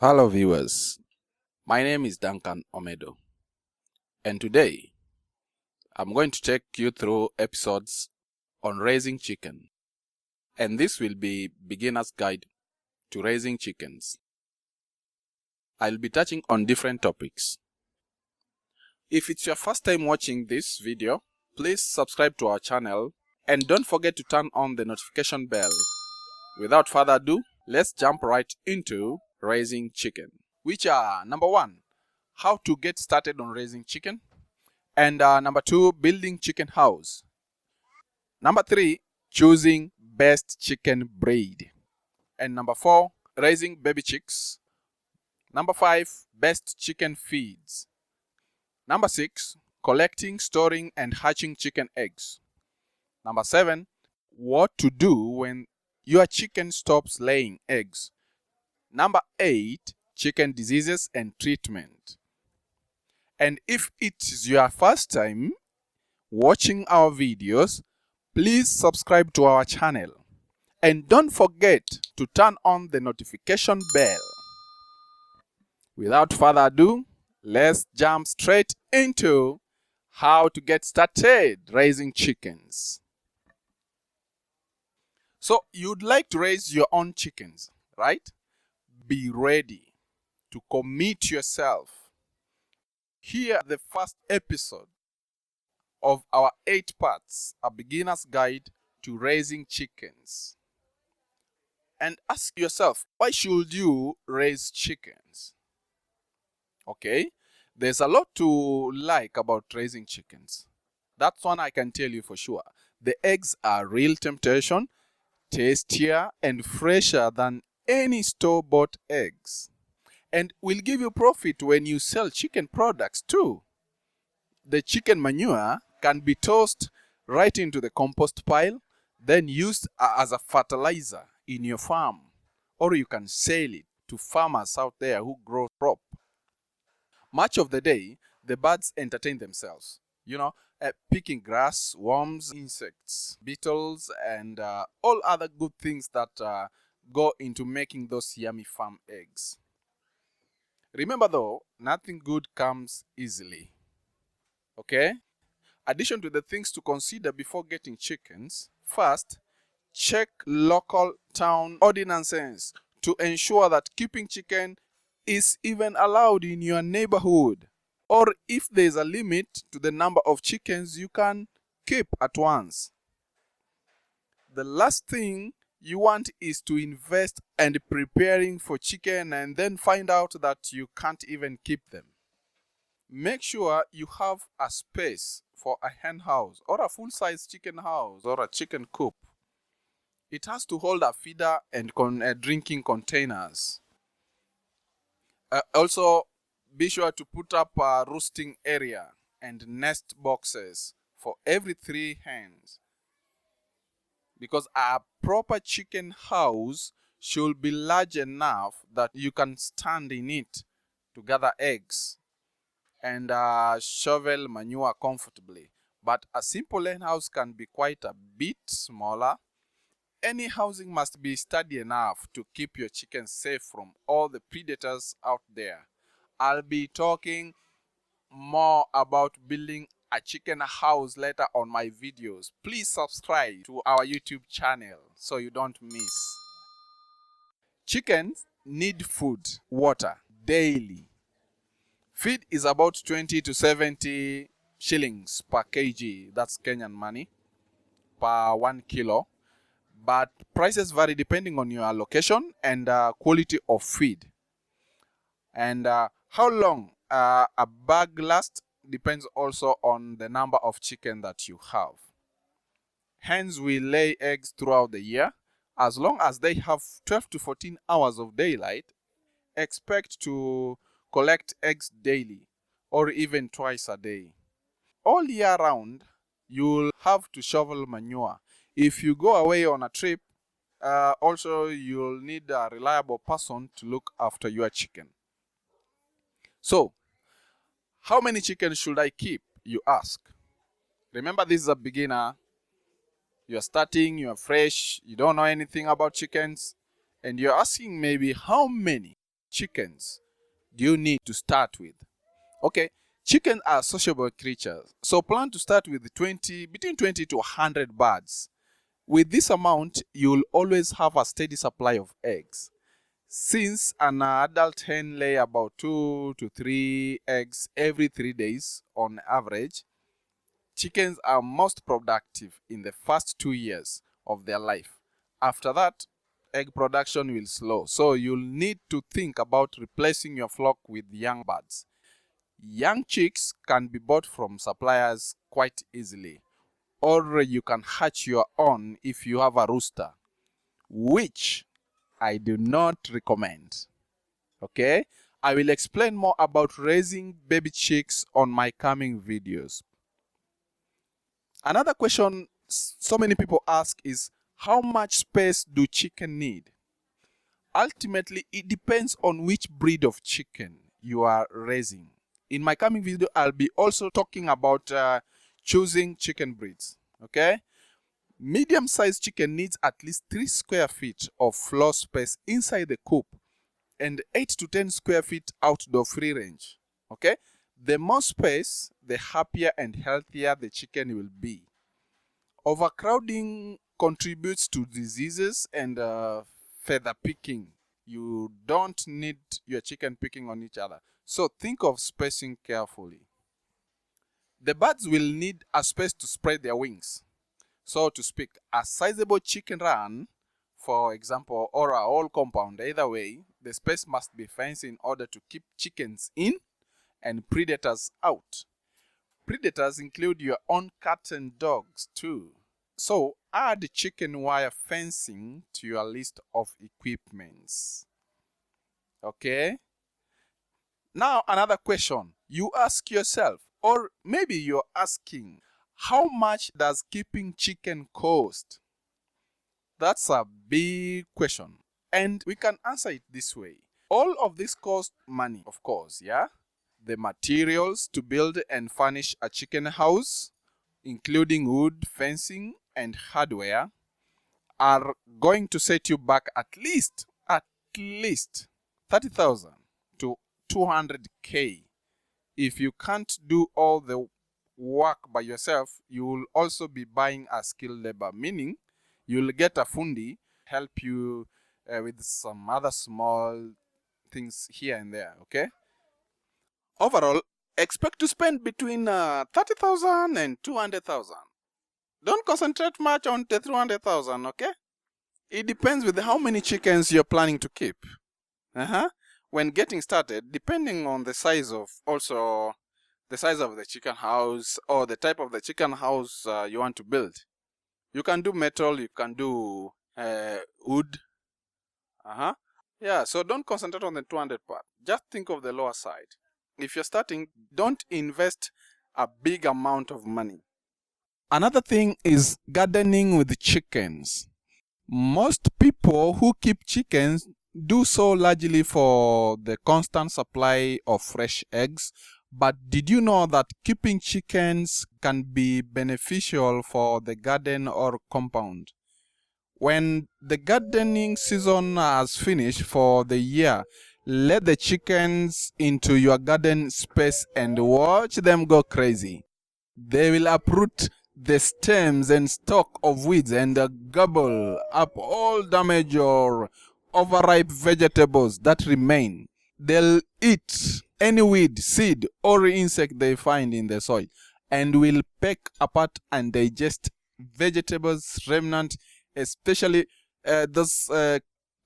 Hello viewers, my name is Duncan Omedo, and today I'm going to take you through episodes on raising chicken, and this will be beginner's guide to raising chickens. I'll be touching on different topics. If it's your first time watching this video, please subscribe to our channel and don't forget to turn on the notification bell. Without further ado, let's jump right into raising chicken, which are number 1, how to get started on raising chicken, and number 2, building chicken house. Number 3, choosing best chicken breed, and number 4, raising baby chicks. Number 5, best chicken feeds. Number 6, collecting, storing and hatching chicken eggs. Number 7, what to do when your chicken stops laying eggs. Number 8, chicken diseases and treatment. And if it is your first time watching our videos, please subscribe to our channel and don't forget to turn on the notification bell. Without further ado, let's jump straight into how to get started raising chickens. So you'd like to raise your own chickens, right? Be ready to commit yourself. Here the first episode of our 8 parts, a beginner's guide to raising chickens. And ask yourself, why should you raise chickens? Okay, there's a lot to like about raising chickens. That's one I can tell you for sure. The eggs are real temptation, tastier and fresher than any store-bought eggs. And will give you profit when you sell chicken products too. The chicken manure can be tossed right into the compost pile, then used as a fertilizer in your farm, or you can sell it to farmers out there who grow crop. Much of the day, the birds entertain themselves, picking grass, worms, insects, beetles, and all other good things that go into making those yummy farm eggs. Remember though, nothing good comes easily. Okay? Addition to the things to consider before getting chickens, first, check local town ordinances to ensure that keeping chicken is even allowed in your neighborhood, or if there is a limit to the number of chickens you can keep at once. The last thing you want is to invest and preparing for chicken and then find out that you can't even keep them. Make sure you have a space for a hen house or a full-size chicken house or a chicken coop. It has to hold a feeder and drinking containers. Also, be sure to put up a roosting area and nest boxes for every 3 hens. Because a proper chicken house should be large enough that you can stand in it to gather eggs and shovel manure comfortably. But a simple hen house can be quite a bit smaller. Any housing must be sturdy enough to keep your chickens safe from all the predators out there. I'll be talking more about building a chicken house later on my videos. Please subscribe to our YouTube channel so you don't miss. Chickens need food, water daily. Feed is about 20 to 70 shillings per kg, that's Kenyan money, per 1 kilo. But prices vary depending on your location and quality of feed. And how long a bag lasts depends also on the number of chicken that you have. Hens will lay eggs throughout the year. As long as they have 12 to 14 hours of daylight, expect to collect eggs daily or even twice a day. All year round, you'll have to shovel manure. If you go away on a trip, also you'll need a reliable person to look after your chicken. So, how many chickens should I keep, you ask? Remember, this is a beginner. You're starting, you're fresh, you don't know anything about chickens, and you're asking maybe how many chickens do you need to start with? Okay, chickens are sociable creatures, so plan to start with between 20 to 100 birds. With this amount, you'll always have a steady supply of eggs. Since an adult hen lay about 2 to 3 eggs every 3 days on average, chickens are most productive in the first 2 years of their life. After that, egg production will slow, so you'll need to think about replacing your flock with young birds. Young chicks can be bought from suppliers quite easily, or you can hatch your own if you have a rooster, which I do not recommend. Okay, I will explain more about raising baby chicks on my coming videos. Another question so many people ask is, how much space do chicken need? Ultimately, it depends on which breed of chicken you are raising. In my coming video, I'll be also talking about choosing chicken breeds. Okay, medium-sized chicken needs at least 3 square feet of floor space inside the coop and 8 to 10 square feet outdoor free range. Okay, the more space, the happier and healthier the chicken will be. Overcrowding contributes to diseases and feather picking. You don't need your chicken picking on each other, so think of spacing carefully. The birds will need a space to spread their wings. So to speak, a sizable chicken run, for example, or a whole compound, either way, the space must be fenced in order to keep chickens in and predators out. Predators include your own cat and dogs too. So add chicken wire fencing to your list of equipments. Okay? Now another question you ask yourself, or maybe you're asking, how much does keeping chicken cost? That's a big question, and we can answer it this way. All of this costs money, of course, yeah? The materials to build and furnish a chicken house, including wood, fencing, and hardware, are going to set you back at least 30,000 to 200K. If you can't do all the work by yourself, you will also be buying a skilled labor, meaning you'll get a fundi help you with some other small things here and there. Okay, overall, expect to spend between 30,000 and 200,000. Don't concentrate much on the 300,000. Okay, it depends with how many chickens you're planning to keep. When getting started, depending on the size of the chicken house or the type of the chicken house you want to build. You can do metal, you can do wood. Yeah, so don't concentrate on the 200 part. Just think of the lower side. If you're starting, don't invest a big amount of money. Another thing is gardening with chickens. Most people who keep chickens do so largely for the constant supply of fresh eggs. But did you know that keeping chickens can be beneficial for the garden or compound? When the gardening season has finished for the year, let the chickens into your garden space and watch them go crazy. They will uproot the stems and stalk of weeds and gobble up all damaged or overripe vegetables that remain. They'll eat any weed, seed, or insect they find in the soil and will peck apart and digest vegetables remnant, especially those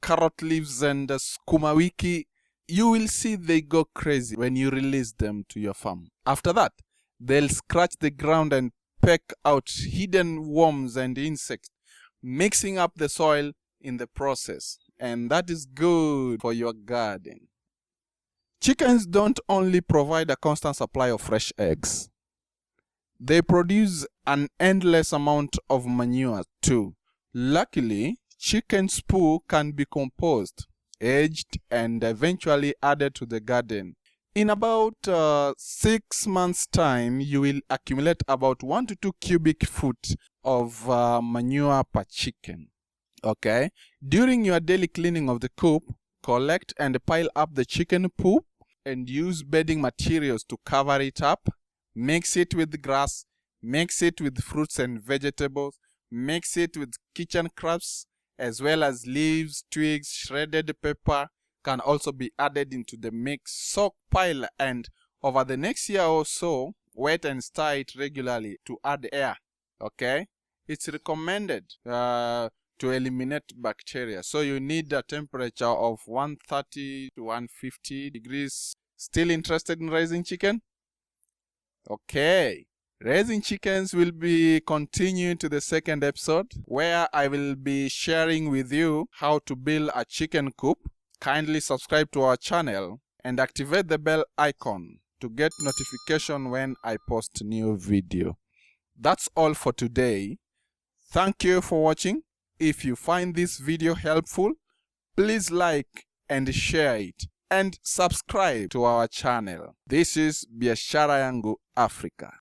carrot leaves and skumawiki. You will see they go crazy when you release them to your farm. After that, they'll scratch the ground and peck out hidden worms and insects, mixing up the soil in the process. And that is good for your garden. Chickens don't only provide a constant supply of fresh eggs. They produce an endless amount of manure too. Luckily, chicken's poo can be composted, aged, and eventually added to the garden. In about 6 months' time, you will accumulate about 1 to 2 cubic foot of manure per chicken. Okay? During your daily cleaning of the coop, Collect and pile up the chicken poop and use bedding materials to cover it up. Mix it with grass, mix it with fruits and vegetables, mix it with kitchen crumbs, as well as leaves, twigs, shredded pepper can also be added into the mix. Soak, pile, and over the next year or so, wet and stir it regularly to add air. Okay? It's recommended to eliminate bacteria. So you need a temperature of 130 to 150 degrees. Still interested in raising chicken? Okay. Raising chickens will be continuing to the second episode, where I will be sharing with you how to build a chicken coop. Kindly subscribe to our channel and activate the bell icon to get notification when I post new video. That's all for today. Thank you for watching. If you find this video helpful, please like and share it and subscribe to our channel. This is Biasharayang Africa.